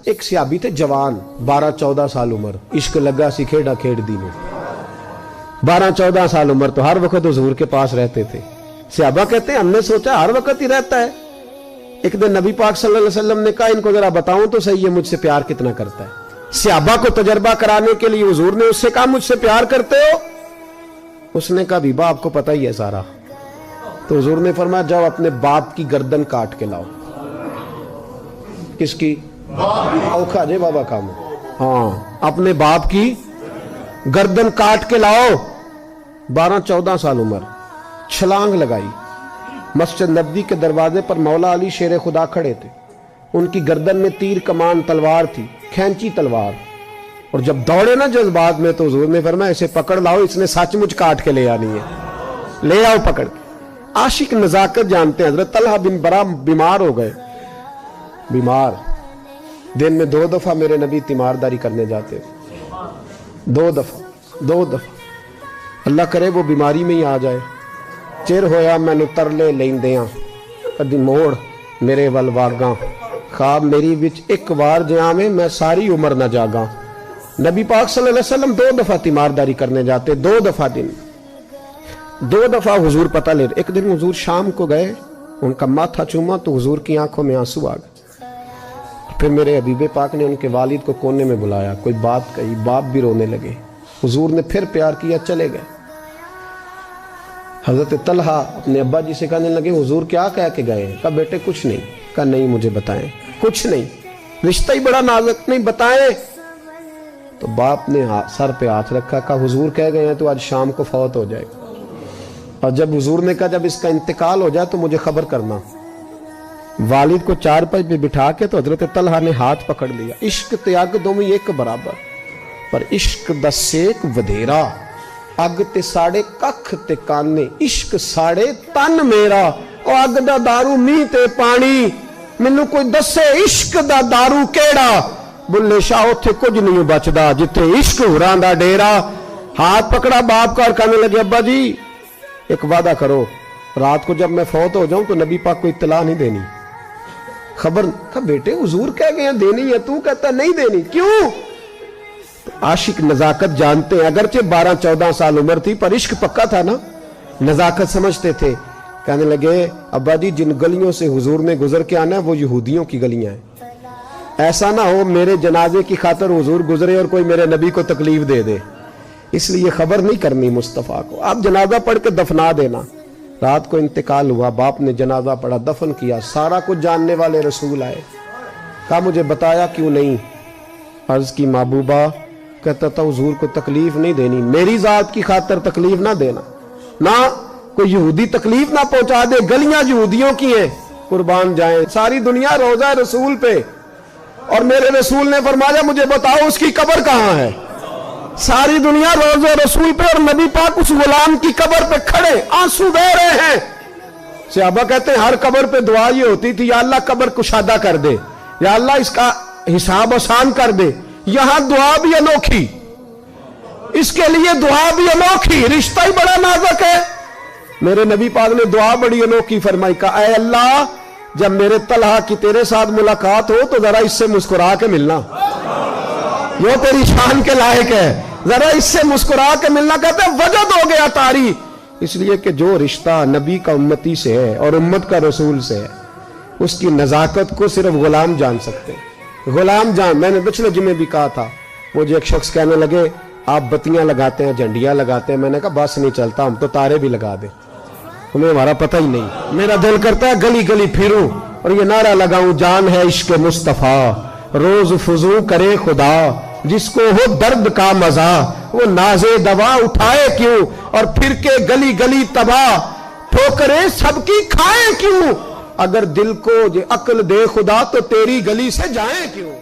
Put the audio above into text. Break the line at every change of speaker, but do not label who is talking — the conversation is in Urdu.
ایک صحابی تھے جوان 12-14 سال عمر, عشق لگا سی کھیڑا کھیڑ دی میں. 12-14 سال عمر تو ہر وقت حضور کے پاس رہتے تھے. صحابہ کہتے ہیں ہم نے سوچا ہر وقت ہی رہتا ہے. ایک دن نبی پاک صلی اللہ علیہ وسلم نے کہا ان کو ذرا بتاؤں تو صحیح ہے مجھ سے پیار کتنا کرتا ہے. صحابہ کو تجربہ کرانے کے لیے حضور نے اس سے کہا مجھ سے پیار کرتے ہو؟ اس نے کہا بھی باپ کو پتہ ہی ہے سارا. تو حضور نے فرمایا جاؤ اپنے باپ کی گردن کاٹ کے لاؤ. کس کی؟ اوکھا جے بابا کام. ہاں, اپنے باپ کی گردن کاٹ کے لاؤ. 12-14 سال عمر, چھلانگ لگائی. مسجد نبوی کے دروازے پر مولا علی شیر خدا کھڑے تھے. ان کی گردن میں تیر کمان تلوار تھی, کھینچی تلوار. اور جب دوڑے نا جذبات میں تو حضور نے فرمایا اسے پکڑ لاؤ, اس نے سچ مچ کاٹ کے لے آنی ہے. لے آؤ پکڑ کے. عاشق نزاکت جانتے ہیں. حضرت طلحہ بن برا بیمار ہو گئے. بیمار, دن میں 2 دفعہ میرے نبی تیمارداری کرنے جاتے. 2 دفعہ. اللہ کرے وہ بیماری میں ہی آ جائے. چر ہویا مینو ترلے لیندیاں کدی موڑ میرے ول واگاں, خواب میری وچ ایک وار جہاں میں ساری عمر نہ جاگاں. نبی پاک صلی اللہ علیہ وسلم 2 دفعہ تیمارداری کرنے جاتے. 2 دفعہ دن, 2 دفعہ حضور پتہ لے. ایک دن حضور شام کو گئے, ان کا ماتھا چوما تو حضور کی آنکھوں میں آنسو آ گئے. پھر میرے حبیب پاک نے ان کے والد کو کونے میں بلایا, کوئی بات کہی, باپ بھی رونے لگے. حضور نے پھر پیار کیا, چلے گئے. حضرت طلحہ اپنے ابا جی سے کہنے لگے حضور کیا کہہ کے گئے؟ کہا بیٹے کچھ نہیں. کہا نہیں مجھے بتائیں. کچھ نہیں, رشتہ ہی بڑا نازک, نہیں بتائیں. تو باپ نے سر پہ ہاتھ رکھا, کہا حضور کہہ گئے ہیں تو آج شام کو فوت ہو جائے گا. اور جب حضور نے کہا جب اس کا انتقال ہو جائے تو مجھے خبر کرنا. والد کو چارپائی پہ بٹھا کے تو حضرت طلحہ نے ہاتھ پکڑ لیا. عشق تے اگ دوویں ایک برابر, پر عشق دا سیک ودھیرا. اگ تے ساڑے ککھ تے کانے, عشق ساڑے تن میرا. او اگ دا دارو میہ تے پانی, مینوں کوئی دسے عشق دا دارو کیڑا. بلے شاہ اتھے کچھ نہیں بچدا جتھے عشق ہوراں دا ڈیرا. ہاتھ پکڑا باپ کا اور کہنے لگے ابا جی ایک وعدہ کرو, رات کو جب میں فوت ہو جاؤں تو نبی پاک کو اطلاع نہیں دینی. خبر. کہا بیٹے حضور کہہ گئے ہیں دینی ہے, تو کہتا نہیں دینی, کیوں؟ عاشق نزاکت جانتے ہیں. اگرچہ 12-14 سال عمر تھی پر عشق پکا تھا نا, نزاکت سمجھتے تھے. کہنے لگے ابا جی جن گلیوں سے حضور نے گزر کے آنا ہے وہ یہودیوں کی گلیاں ہیں. ایسا نہ ہو میرے جنازے کی خاطر حضور گزرے اور کوئی میرے نبی کو تکلیف دے دے, اس لیے خبر نہیں کرنی مصطفیٰ کو. آپ جنازہ پڑھ کے دفنا دینا. رات کو انتقال ہوا, باپ نے جنازہ پڑھا, دفن کیا. سارا کچھ جاننے والے رسول آئے. کہا مجھے بتایا کیوں نہیں؟ عرض کی محبوبہ. کہتا تھا حضور کو تکلیف نہیں دینی, میری ذات کی خاطر تکلیف نہ دینا, نہ کوئی یہودی تکلیف نہ پہنچا دے. گلیاں یہودیوں کی ہیں, قربان جائیں. ساری دنیا روزہ رسول پہ, اور میرے رسول نے فرمایا مجھے بتاؤ اس کی قبر کہاں ہے. ساری دنیا روزہ رسول پہ, اور نبی پاک اس غلام کی قبر پہ کھڑے آنسو بہ رہے ہیں. صحابہ کہتے ہیں ہر قبر پہ دعا یہ ہوتی تھی یا اللہ قبر کشادہ کر دے, یا اللہ اس کا حساب آسان کر دے. یہاں دعا بھی انوکھی, اس کے لیے دعا بھی انوکھی, رشتہ ہی بڑا نازک ہے. میرے نبی پاک نے دعا بڑی انوکھی فرمائی. کہا اے اللہ جب میرے طلحہ کی تیرے ساتھ ملاقات ہو تو ذرا اس سے مسکرا کے ملنا, یہ تیری شان کے لائق ہے, ذرا اس سے مسکرا کے ملنا. کہتے ہیں وجد ہو گیا طاری, اس لیے کہ جو رشتہ نبی کا امتی سے ہے اور امت کا رسول سے ہے اس کی نزاکت کو صرف غلام جان سکتے ہیں. غلام جان. میں نے پچھلے جمعے بھی کہا تھا, مجھے ایک شخص کہنے لگے آپ بتیاں لگاتے ہیں, جھنڈیاں لگاتے ہیں. میں نے کہا بس نہیں چلتا, ہم تو تارے بھی لگا دیں, ہمیں ہمارا پتہ ہی نہیں. میرا دل کرتا ہے گلی گلی پھروں اور یہ نعرہ لگاؤں جان ہے عشق مصطفیٰ, روز فضو کرے خدا, جس کو ہو درد کا مزہ وہ نازے دوا اٹھائے کیوں, اور پھر کے گلی گلی تباہ ٹھوکریں سب کی کھائیں کیوں. اگر دل کو عقل دے خدا تو تیری گلی سے جائیں کیوں.